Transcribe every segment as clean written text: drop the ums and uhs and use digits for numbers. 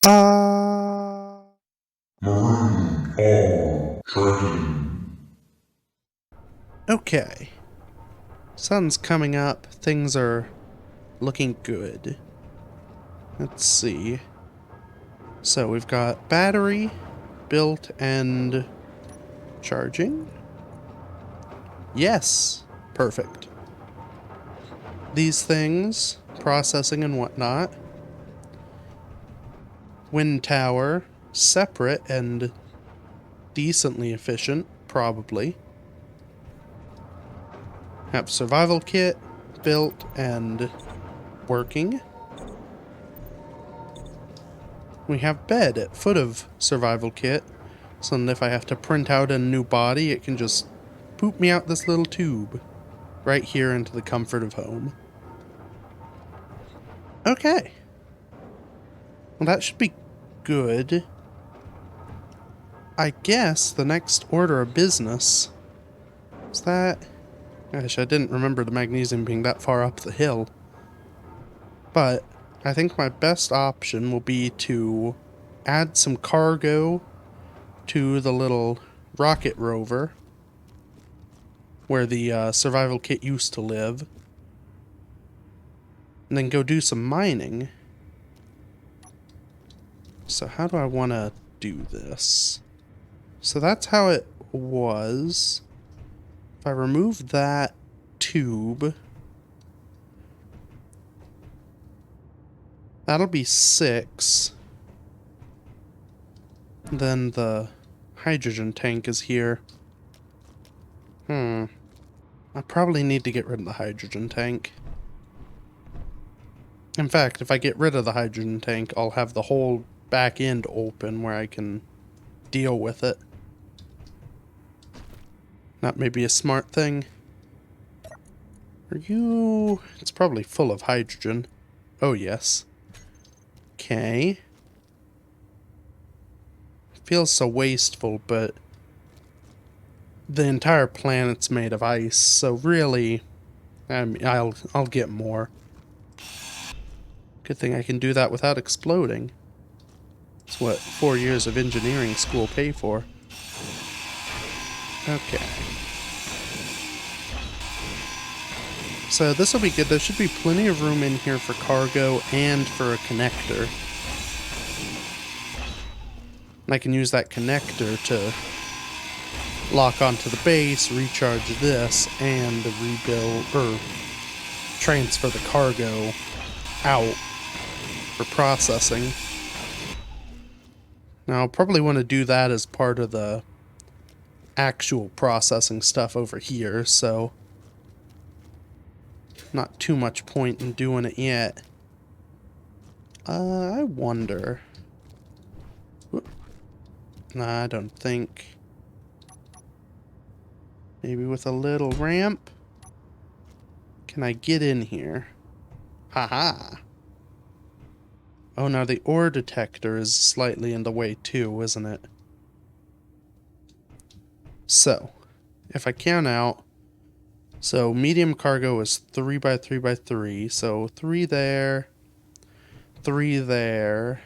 Marooned on Triton. Okay. Sun's coming up. Things are looking good. Let's see. So we've got battery built and charging. Yes. Perfect. These things, processing and whatnot. Wind tower, separate and decently efficient, probably. Have survival kit built and working. We have bed at foot of survival kit, so that if I have to print out a new body, it can just poop me out this little tube right here into the comfort of home. Okay. Well, that should be good. I guess the next order of business is that... Gosh, I didn't remember the magnesium being that far up the hill. But I think my best option will be to add some cargo to the little rocket rover where the survival kit used to live, and then go do some mining. So how do I want to do this? So that's how it was. If I remove that tube, that'll be 6. Then the hydrogen tank is here. I probably need to get rid of the hydrogen tank. In fact, if I get rid of the hydrogen tank, I'll have the whole back end open where I can deal with it. That may be a smart thing. Are you... It's probably full of hydrogen. Oh, yes. Okay. Feels so wasteful, but the entire planet's made of ice, so really, I'll get more. Good thing I can do that without exploding. It's what 4 years of engineering school pay for. Okay. So this will be good. There should be plenty of room in here for cargo and for a connector. And I can use that connector to lock onto the base, recharge this, and rebuild or transfer the cargo out for processing. Now I'll probably want to do that as part of the actual processing stuff over here, so not too much point in doing it yet. I wonder. Nah, I don't think. Maybe with a little ramp? Can I get in here? Haha. Oh, now the ore detector is slightly in the way too, isn't it? So, if I count out, so medium cargo is 3 by 3 by 3, so 3 there, 3 there,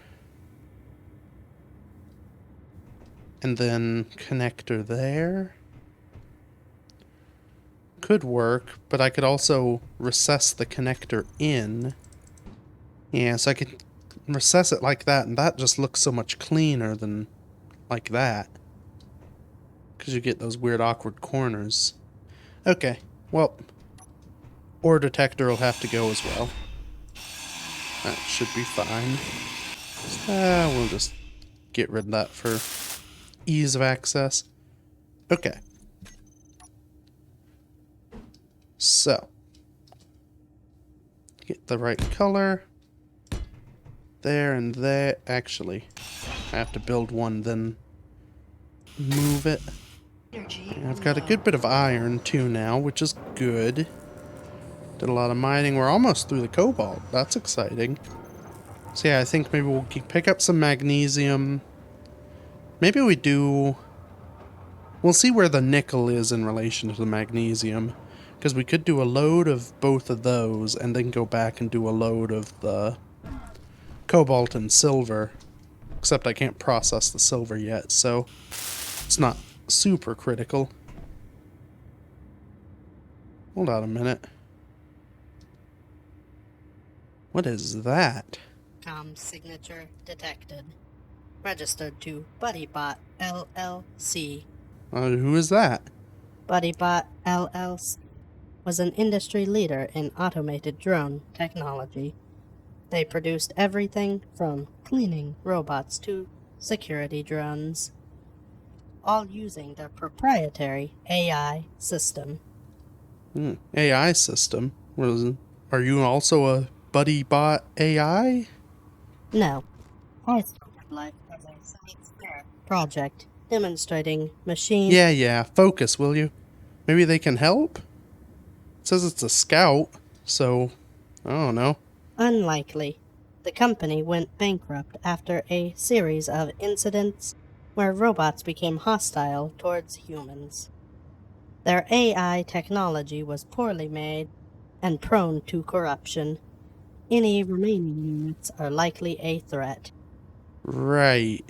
and then connector there. Could work, but I could also recess the connector in. Yeah, so I could recess it like that, and that just looks so much cleaner than like that. Because you get those weird awkward corners. Okay, well, ore detector will have to go as well. That should be fine. We'll just get rid of that for ease of access. Okay. So, get the right color. There and there. Actually, I have to build one, then move it. And I've got a good bit of iron too now, which is good. Did a lot of mining. We're almost through the cobalt. That's exciting. So yeah, I think maybe we'll pick up some magnesium. Maybe we do... We'll see where the nickel is in relation to the magnesium. Because we could do a load of both of those and then go back and do a load of the cobalt and silver Except I can't process the silver yet, so it's not super critical. Hold on a minute. What is that? Signature detected. Registered to BuddyBot LLC. Who is that? BuddyBot LLC was an industry leader in automated drone technology. They produced everything from cleaning robots to security drones, all using their proprietary AI system. AI system? Are you also a BuddyBot AI? No, I started life as a science fair project demonstrating machine. Yeah, focus, will you? Maybe they can help? It says it's a scout, so I don't know. Unlikely. The company went bankrupt after a series of incidents where robots became hostile towards humans. Their AI technology was poorly made and prone to corruption. Any remaining units are likely a threat. Right.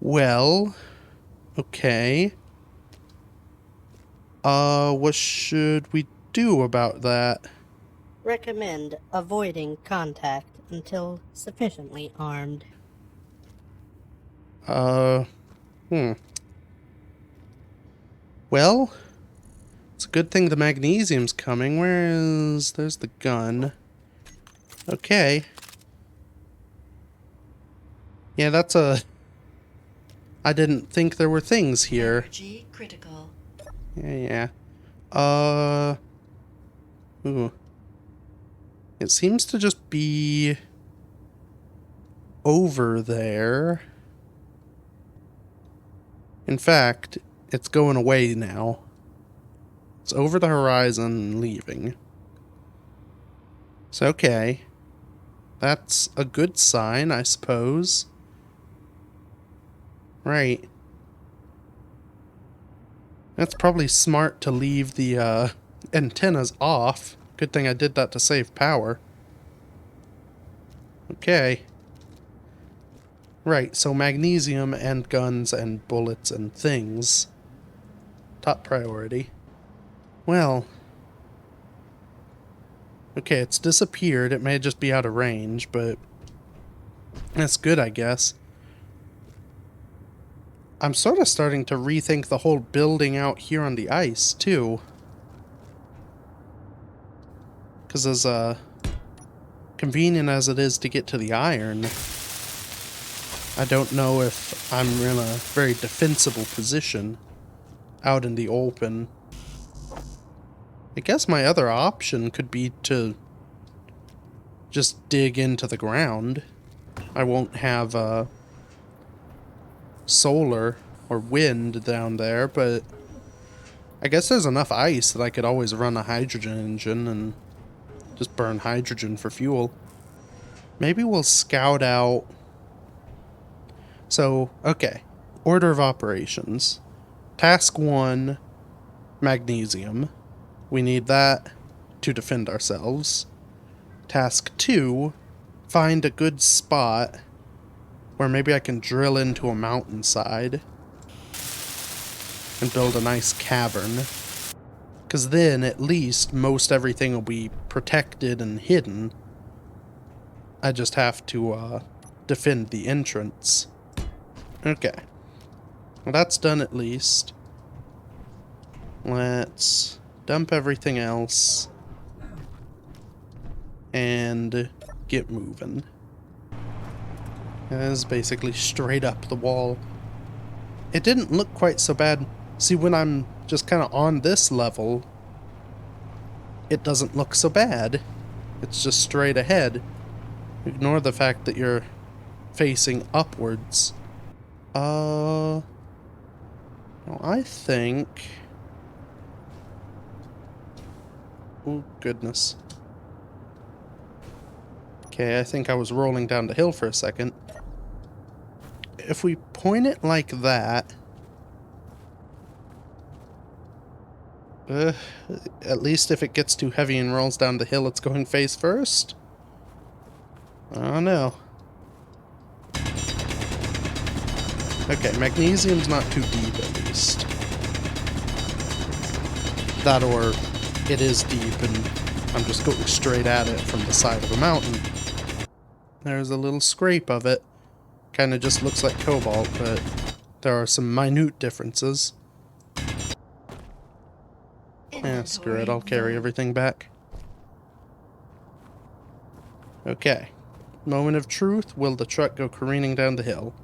Well, okay. What should we do about that? Recommend avoiding contact until sufficiently armed. Well, it's a good thing the magnesium's coming. There's the gun. Okay. Yeah, I didn't think there were things here. Energy critical. Yeah. Ooh. It seems to just be over there. In fact, it's going away now. It's over the horizon and leaving. So, okay. That's a good sign, I suppose. Right. That's probably smart to leave the antennas off. Good thing I did that to save power. Okay. Right, so magnesium and guns and bullets and things. Top priority. Well. Okay, it's disappeared. It may just be out of range, but that's good, I guess. I'm sort of starting to rethink the whole building out here on the ice, too. Because as convenient as it is to get to the iron, I don't know if I'm in a very defensible position out in the open. I guess my other option could be to just dig into the ground. I won't have solar or wind down there, but I guess there's enough ice that I could always run a hydrogen engine and just burn hydrogen for fuel. Maybe we'll scout out. So, okay. Order of operations. Task 1, magnesium. We need that to defend ourselves. Task 2, find a good spot where maybe I can drill into a mountainside and build a nice cavern. Because then, at least, most everything will be protected and hidden. I just have to defend the entrance. Okay. Well, that's done at least. Let's dump everything else and get moving. That is basically straight up the wall. It didn't look quite so bad. See, when I'm just kind of on this level, it doesn't look so bad. It's just straight ahead. Ignore the fact that you're facing upwards. Well, I think... Oh, goodness. Okay, I think I was rolling down the hill for a second. If we point it like that... at least if it gets too heavy and rolls down the hill, it's going face first? I don't know. Okay, magnesium's not too deep at least. That or it is deep and I'm just going straight at it from the side of a mountain. There's a little scrape of it. Kinda just looks like cobalt, but there are some minute differences. Eh, screw it, I'll carry everything back. Okay. Moment of truth, will the truck go careening down the hill?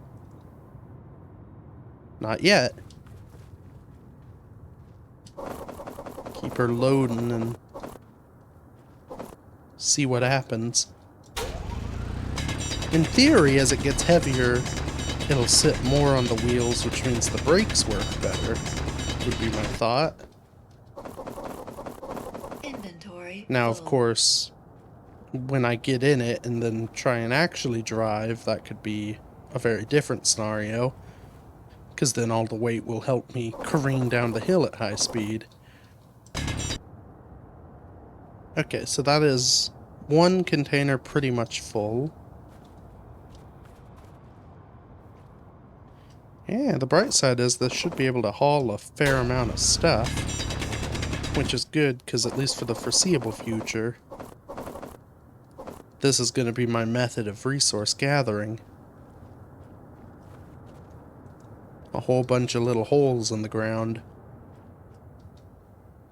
Not yet. Keep her loading and see what happens. In theory, as it gets heavier, it'll sit more on the wheels, which means the brakes work better, would be my thought. Inventory Now, of full. course, when I get in it and then try and actually drive, that could be a very different scenario, because then all the weight will help me careen down the hill at high speed. Okay, so that is one container pretty much full. Yeah, the bright side is this should be able to haul a fair amount of stuff, which is good, because at least for the foreseeable future, this is going to be my method of resource gathering. A whole bunch of little holes in the ground.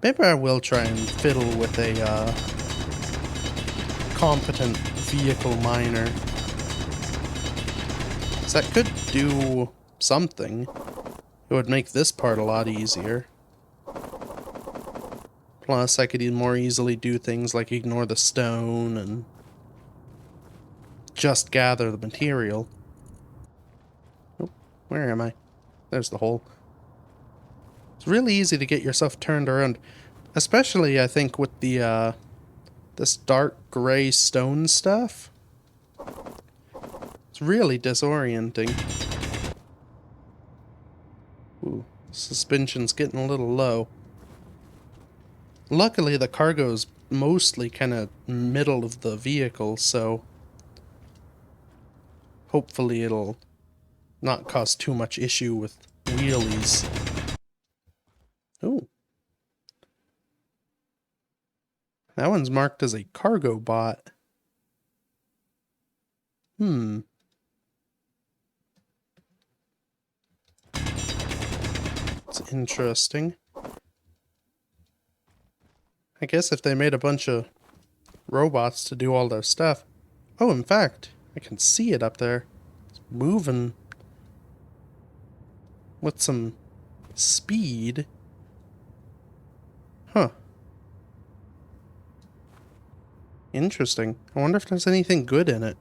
Maybe I will try and fiddle with a competent vehicle miner. So that could do something. It would make this part a lot easier. Plus, I could more easily do things like ignore the stone and just gather the material. Oh, where am I? There's the hole. It's really easy to get yourself turned around, especially I think with the this dark gray stone stuff. It's really disorienting. Ooh, suspension's getting a little low. Luckily, the cargo's mostly kind of middle of the vehicle, so hopefully it'll not cause too much issue with wheelies. Ooh. That one's marked as a cargo bot. It's interesting. I guess if they made a bunch of robots to do all their stuff. Oh, in fact, I can see it up there. It's moving with some speed. Huh. Interesting. I wonder if there's anything good in it.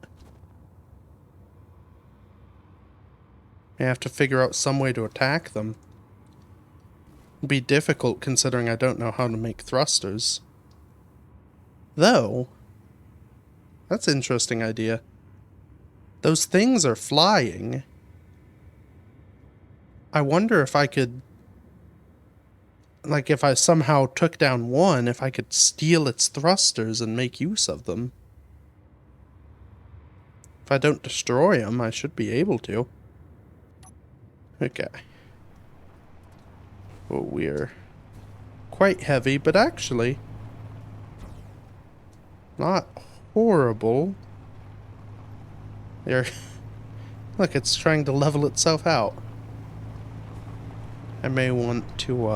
I have to figure out some way to attack them. It'd be difficult considering I don't know how to make thrusters. Though, that's an interesting idea. Those things are flying. I wonder if I could, like, if I somehow took down one, if I could steal its thrusters and make use of them. If I don't destroy them, I should be able to. Okay. Well, we're quite heavy, but actually not horrible. There. Look, it's trying to level itself out. I may want to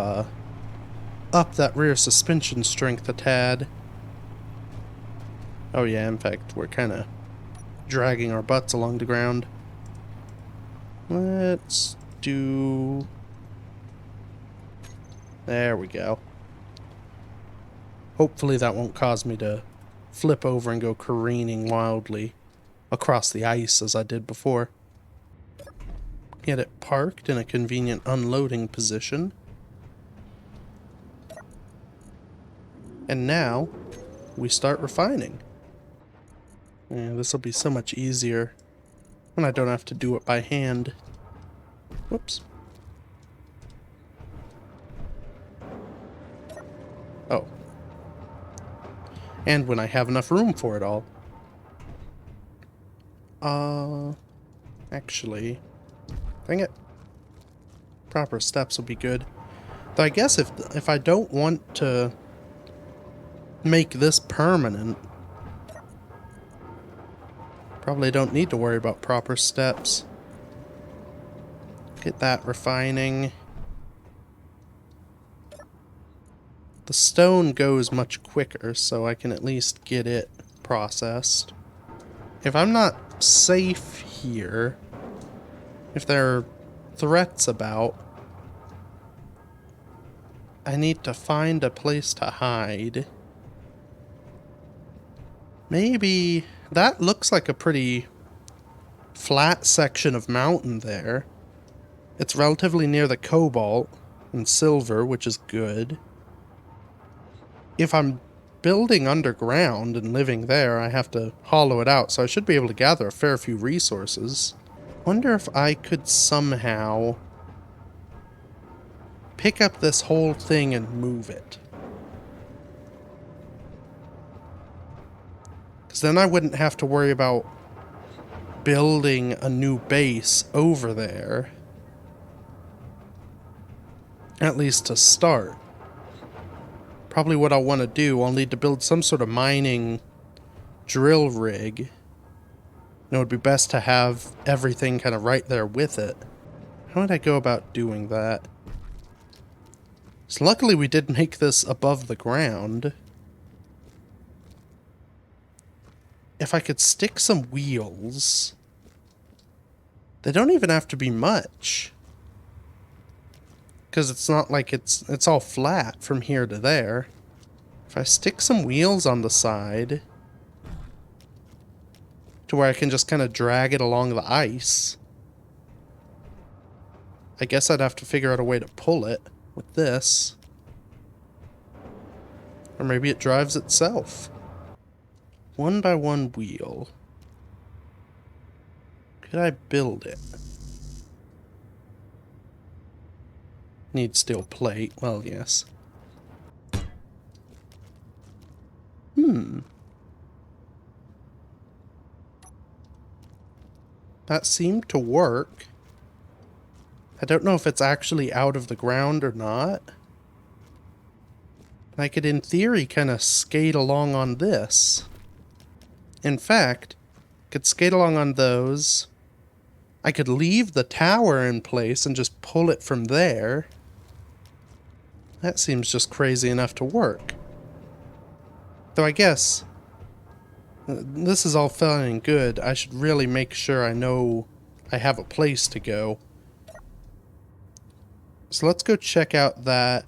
up that rear suspension strength a tad. Oh yeah, in fact, we're kind of dragging our butts along the ground. Let's do... There we go. Hopefully that won't cause me to flip over and go careening wildly across the ice as I did before. Get it parked in a convenient unloading position. And now, we start refining. Yeah, this will be so much easier when I don't have to do it by hand. Whoops. Oh. And when I have enough room for it all. Actually... Dang it. Proper steps would be good. Though I guess if I don't want to make this permanent, probably don't need to worry about proper steps. Get that refining. The stone goes much quicker, so I can at least get it processed. If I'm not safe here, if there are threats about, I need to find a place to hide. Maybe that looks like a pretty flat section of mountain there. It's relatively near the cobalt and silver, which is good. If I'm building underground and living there, I have to hollow it out, so I should be able to gather a fair few resources. Wonder if I could somehow pick up this whole thing and move it. Because then I wouldn't have to worry about building a new base over there. At least to start. Probably what I'll want to do, I'll need to build some sort of mining drill rig. And it would be best to have everything kind of right there with it. How would I go about doing that? So luckily we did make this above the ground. If I could stick some wheels... They don't even have to be much. Because it's not like it's all flat from here to there. If I stick some wheels on the side... to where I can just kind of drag it along the ice... I guess I'd have to figure out a way to pull it with this. Or maybe it drives itself. 1x1 wheel. Could I build it? Need steel plate. Well, yes. That seemed to work. I don't know if it's actually out of the ground or not. I could, in theory, kind of skate along on this. In fact, could skate along on those. I could leave the tower in place and just pull it from there. That seems just crazy enough to work. Though I guess, this is all fine and good. I should really make sure I know I have a place to go. So let's go check out that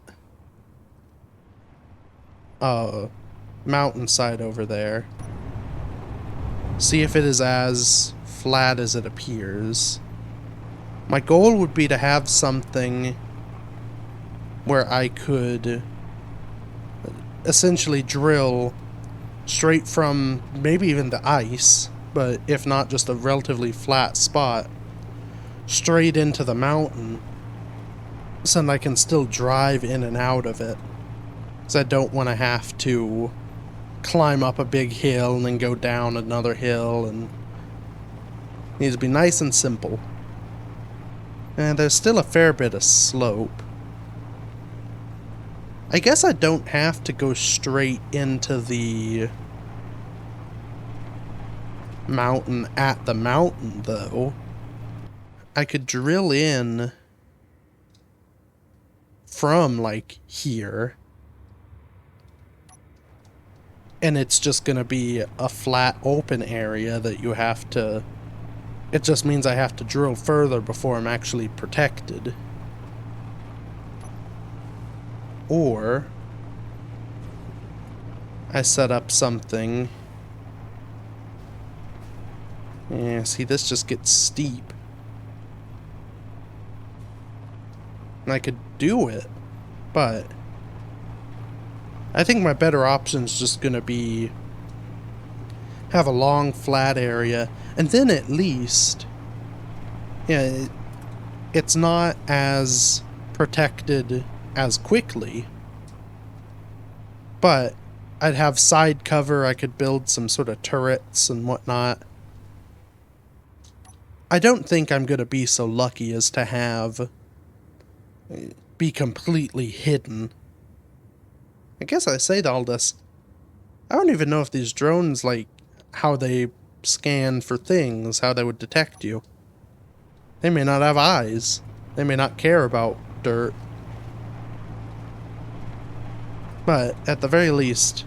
mountainside over there. See if it is as flat as it appears. My goal would be to have something where I could essentially drill straight from maybe even the ice, but if not, just a relatively flat spot, straight into the mountain, so that I can still drive in and out of it. Because I don't want to have to climb up a big hill and then go down another hill, and it needs to be nice and simple. And there's still a fair bit of slope. I guess I don't have to go straight into the mountain at the mountain, though. I could drill in from, like, here. And it's just gonna be a flat open area that you have to... It just means I have to drill further before I'm actually protected. Or I set up something. Yeah, see, this just gets steep. And I could do it, but I think my better option is just gonna be have a long flat area, and then at least, yeah, it's not as protected as quickly, but I'd have side cover. I could build some sort of turrets and whatnot. I don't think I'm gonna be so lucky as to have be completely hidden. I guess I say all this. I don't even know if these drones, like, how they scan for things, how they would detect you. They may not have eyes. They may not care about dirt. But, at the very least,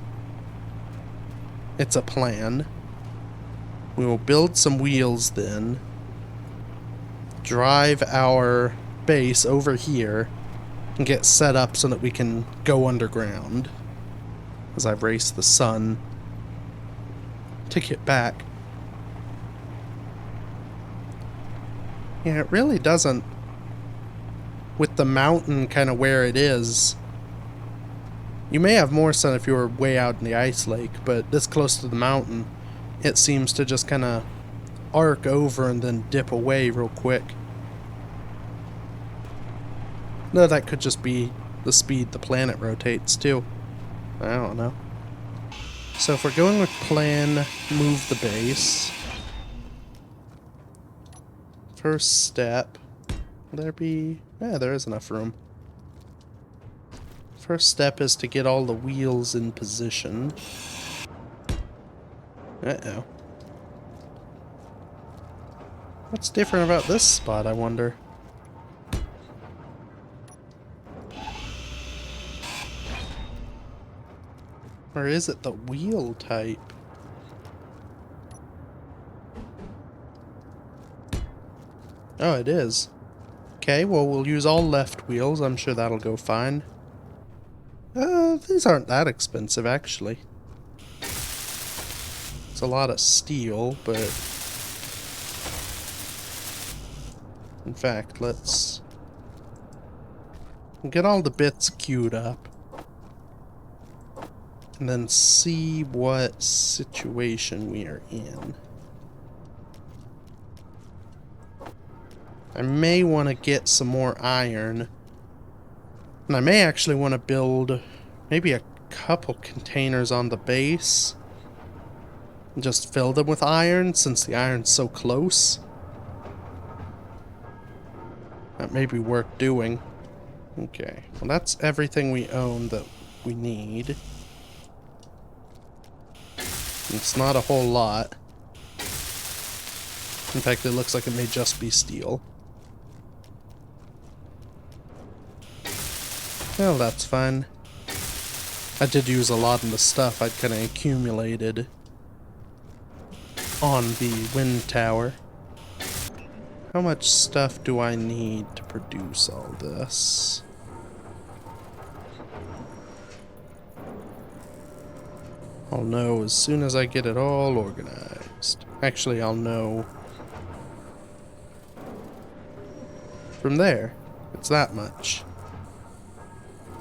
it's a plan. We will build some wheels then. Drive our base over here. And get set up so that we can go underground. As I race the sun to get back. Yeah, it really doesn't. With the mountain kind of where it is. You may have more sun if you were way out in the ice lake, but this close to the mountain, it seems to just kind of arc over and then dip away real quick. No, that could just be the speed the planet rotates too. I don't know. So if we're going with plan, move the base. First step. Will there be... Yeah, there is enough room. First step is to get all the wheels in position. Uh-oh. What's different about this spot, I wonder? Or is it the wheel type? Oh, it is. Okay, well, we'll use all left wheels. I'm sure that'll go fine. These aren't that expensive, actually. It's a lot of steel, but... In fact, let's... get all the bits queued up. And then see what situation we are in. I may want to get some more iron. And I may actually want to build maybe a couple containers on the base. And just fill them with iron since the iron's so close. That may be worth doing. Okay, well that's everything we own that we need. It's not a whole lot. In fact, it looks like it may just be steel. Well, that's fine. I did use a lot of the stuff I'd kind of accumulated on the wind tower. How much stuff do I need to produce all this? I'll know as soon as I get it all organized. Actually, I'll know from there. It's that much.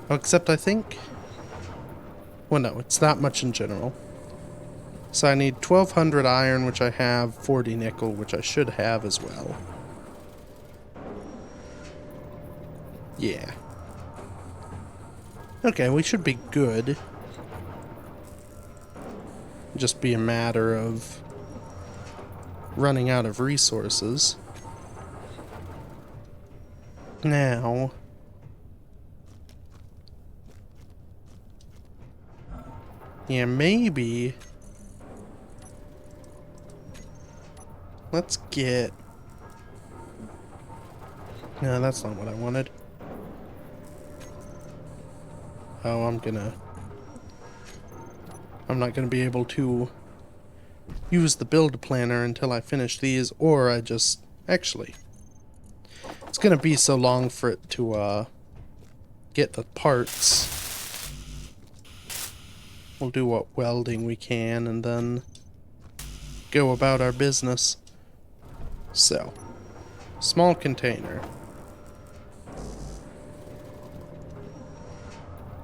Oh, except I think... Well, no, it's that much in general. So I need 1200 iron, which I have, 40 nickel, which I should have as well. Yeah. Okay, we should be good. Just be a matter of running out of resources. Now... Yeah, maybe... Let's get... No, that's not what I wanted. Oh, I'm not gonna be able to use the build planner until I finish these, or I just... Actually, it's gonna be so long for it to, get the parts. We'll do what welding we can, and then go about our business. So, small container.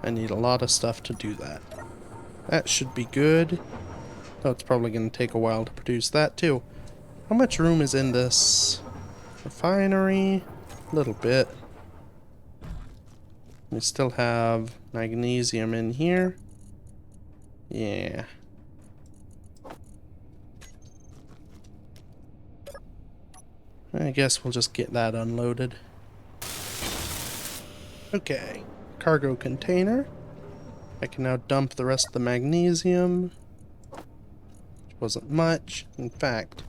I need a lot of stuff to do that. That should be good. Though it's probably going to take a while to produce that too. How much room is in this refinery? A little bit. We still have magnesium in here. Yeah. I guess we'll just get that unloaded. Okay. Cargo container. I can now dump the rest of the magnesium. Which wasn't much. In fact,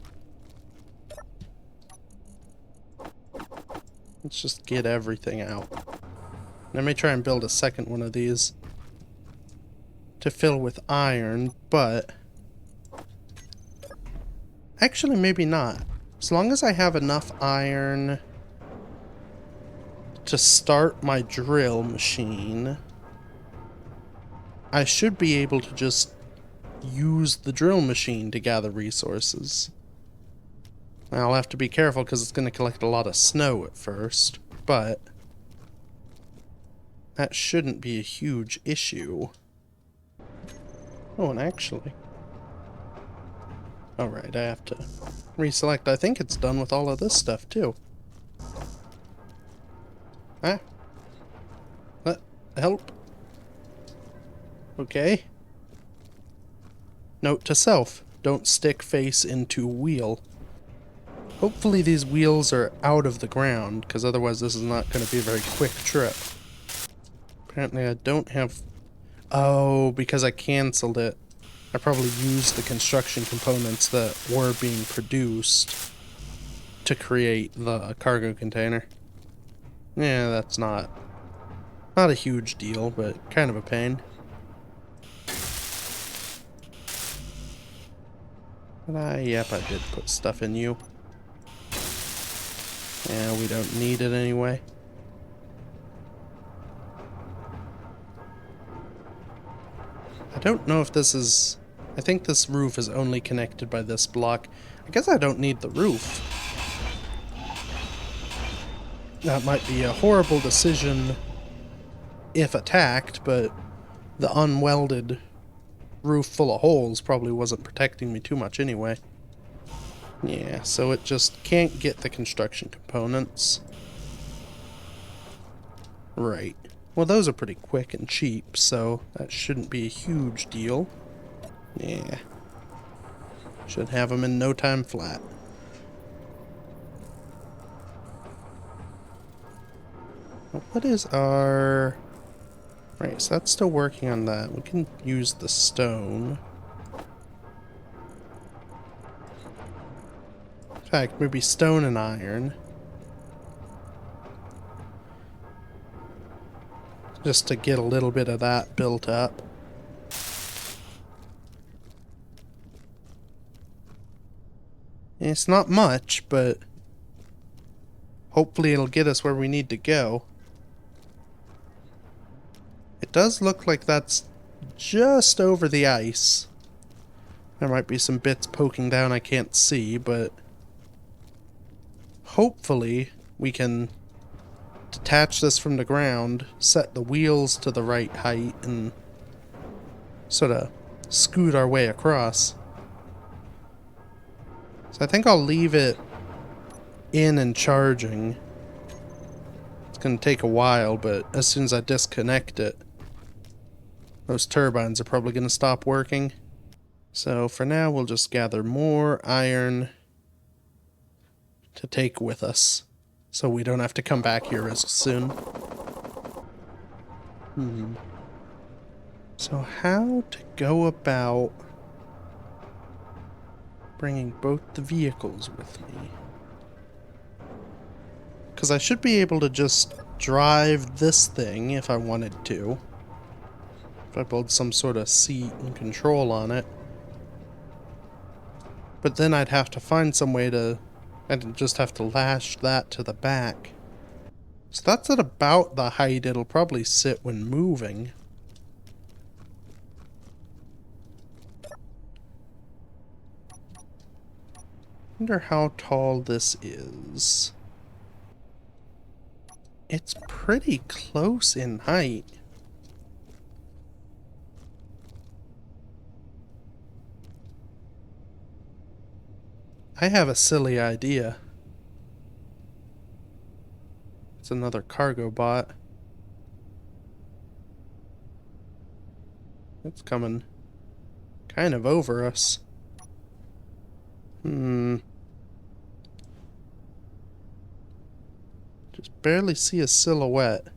let's just get everything out. I may try and build a second one of these to fill with iron, but actually maybe not. As long as I have enough iron to start my drill machine, I should be able to just use the drill machine to gather resources. I'll have to be careful because it's going to collect a lot of snow at first, but that shouldn't be a huge issue. Oh, and actually... Alright, I have to reselect. I think it's done with all of this stuff, too. Ah. Help. Okay. Note to self. Don't stick face into wheel. Hopefully these wheels are out of the ground, because otherwise this is not going to be a very quick trip. Apparently I don't have... Oh, because I cancelled it. I probably used the construction components that were being produced to create the cargo container. Yeah, that's not a huge deal, but kind of a pain. But yep, I did put stuff in you. Yeah, we don't need it anyway. I don't know if this is... I think this roof is only connected by this block. I guess I don't need the roof. That might be a horrible decision if attacked, but the unwelded roof full of holes probably wasn't protecting me too much anyway. Yeah, so it just can't get the construction components. Right. Well, those are pretty quick and cheap, so that shouldn't be a huge deal. Yeah. Should have them in no time flat. What is our... Right, so that's still working on that. We can use the stone. In fact, maybe stone and iron. Just to get a little bit of that built up. It's not much, but hopefully it'll get us where we need to go. It does look like that's just over the ice. There might be some bits poking down I can't see, but hopefully we can detach this from the ground, set the wheels to the right height, and sort of scoot our way across. So I think I'll leave it in and charging. It's going to take a while, but as soon as I disconnect it, those turbines are probably going to stop working. So for now, we'll just gather more iron to take with us, so we don't have to come back here as soon. So how to go about bringing both the vehicles with me? Because I should be able to just drive this thing if I wanted to. If I build some sort of seat and control on it. But then I'd have to find some way to... I'd just have to lash that to the back. So that's at about the height it'll probably sit when moving. Wonder how tall this is. It's pretty close in height. I have a silly idea. It's another cargo bot. It's coming kind of over us. Just barely see a silhouette.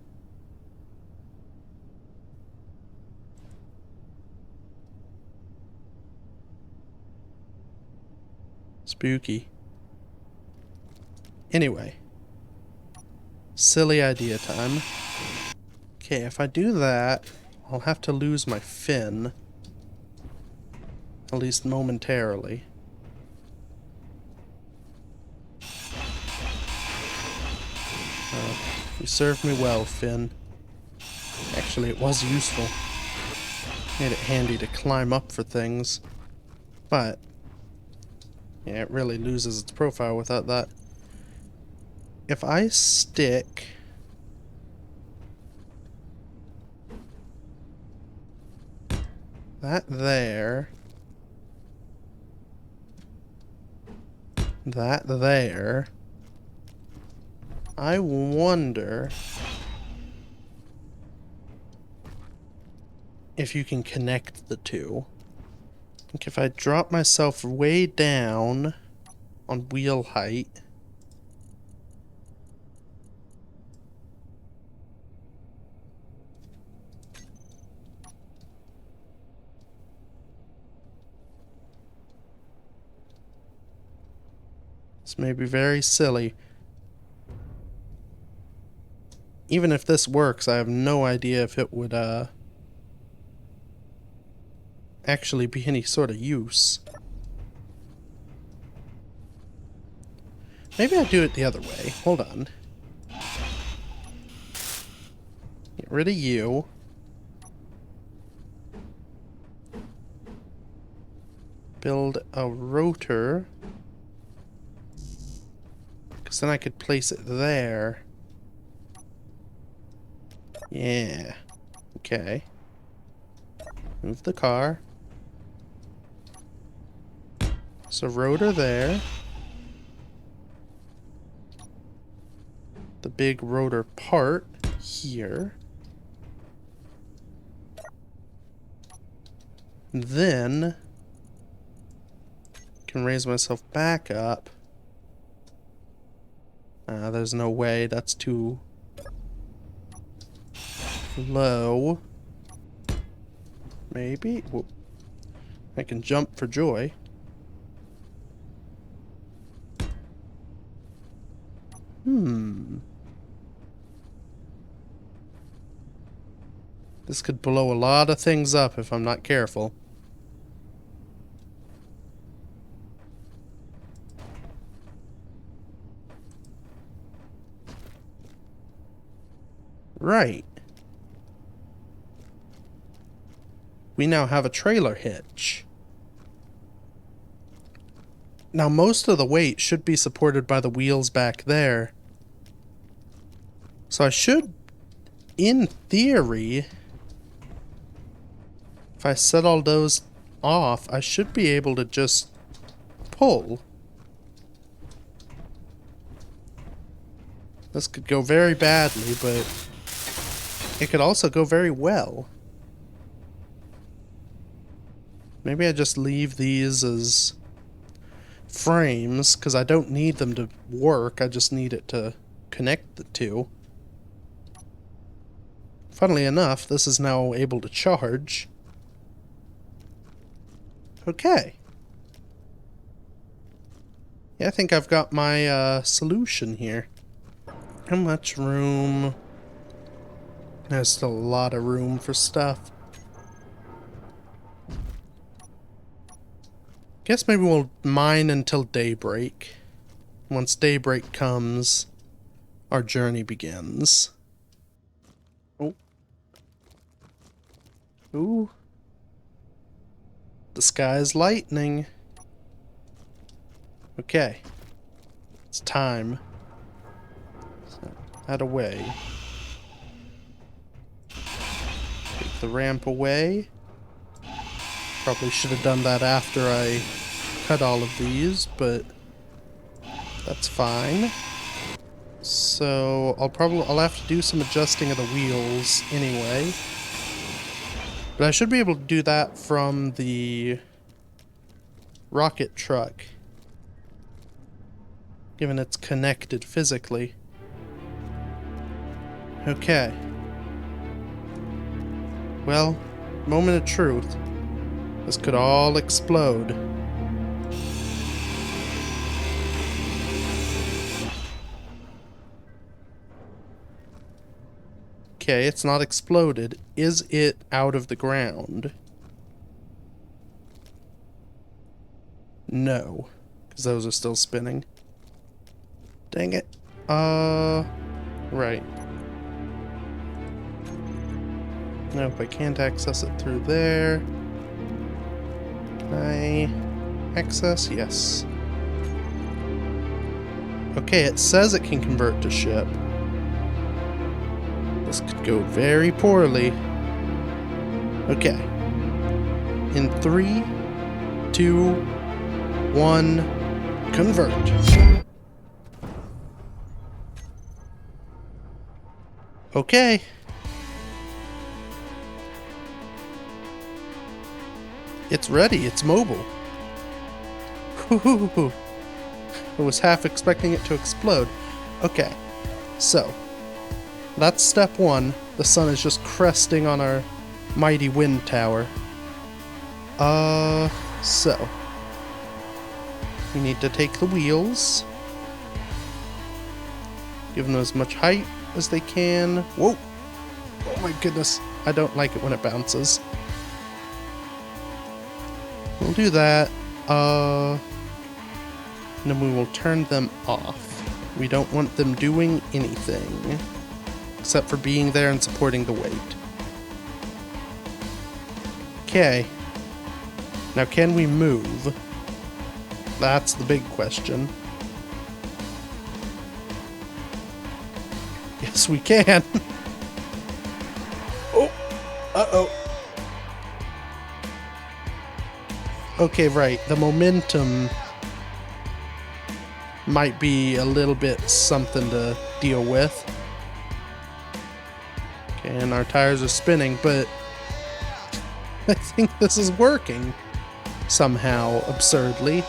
Spooky. Anyway. Silly idea time. Okay, if I do that, I'll have to lose my fin. At least momentarily. You served me well, Finn. Actually, it was useful. Made it handy to climb up for things. But, yeah, it really loses its profile without that. If I stick... that there... that there... I wonder if you can connect the two. I think if I drop myself way down on wheel height, this may be very silly. Even if this works, I have no idea if it would, actually be any sort of use. Maybe I do it the other way. Hold on. Get rid of you. Build a rotor. Because then I could place it there. Yeah. Okay. Move the car. So rotor there. The big rotor part here. Then can raise myself back up. There's no way. That's too low. Maybe? Whoop. I can jump for joy. This could blow a lot of things up if I'm not careful. Right. We now have a trailer hitch. Now most of the weight should be supported by the wheels back there. So I should, in theory, if I set all those off, I should be able to just pull. This could go very badly, but it could also go very well. Maybe I just leave these as frames, because I don't need them to work, I just need it to connect the two. Funnily enough, this is now able to charge. Okay. Yeah, I think I've got my solution here. How much room? There's still a lot of room for stuff. Guess maybe we'll mine until daybreak. Once daybreak comes, our journey begins. Oh. Ooh. The sky's lightning. Okay. It's time. So, that away. Take the ramp away. Probably should have done that after I cut all of these, but that's fine. So I'll have to do some adjusting of the wheels anyway. But I should be able to do that from the rocket truck, given it's connected physically. Okay. Well, moment of truth. This could all explode. Okay, it's not exploded. Is it out of the ground? No, because those are still spinning. Dang it. Right. Nope, I can't access it through there. Can I access? Yes. Okay, it says it can convert to ship. This could go very poorly. Okay. In 3, 2, 1, convert. Okay. It's ready. It's mobile. Whew. I was half expecting it to explode. Okay. So, that's step 1. The sun is just cresting on our mighty wind tower. So. We need to take the wheels. Give them as much height as they can. Whoa! Oh my goodness. I don't like it when it bounces. We'll do that. And then we will turn them off. We don't want them doing anything. Except for being there and supporting the weight. Okay. Now can we move? That's the big question. Yes, we can. Oh! Uh-oh. Okay, right. The momentum might be a little bit something to deal with. Okay, and our tires are spinning, but I think this is working somehow, absurdly.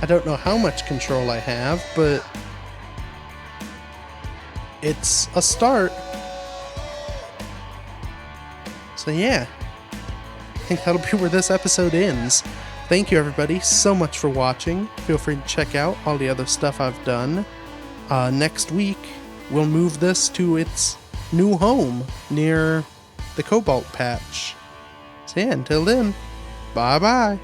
I don't know how much control I have, but it's a start. So yeah, I think that'll be where this episode ends. Thank you everybody so much for watching. Feel free to check out all the other stuff I've done. Next week, we'll move this to its new home near the Cobalt Patch. So yeah, until then, bye-bye.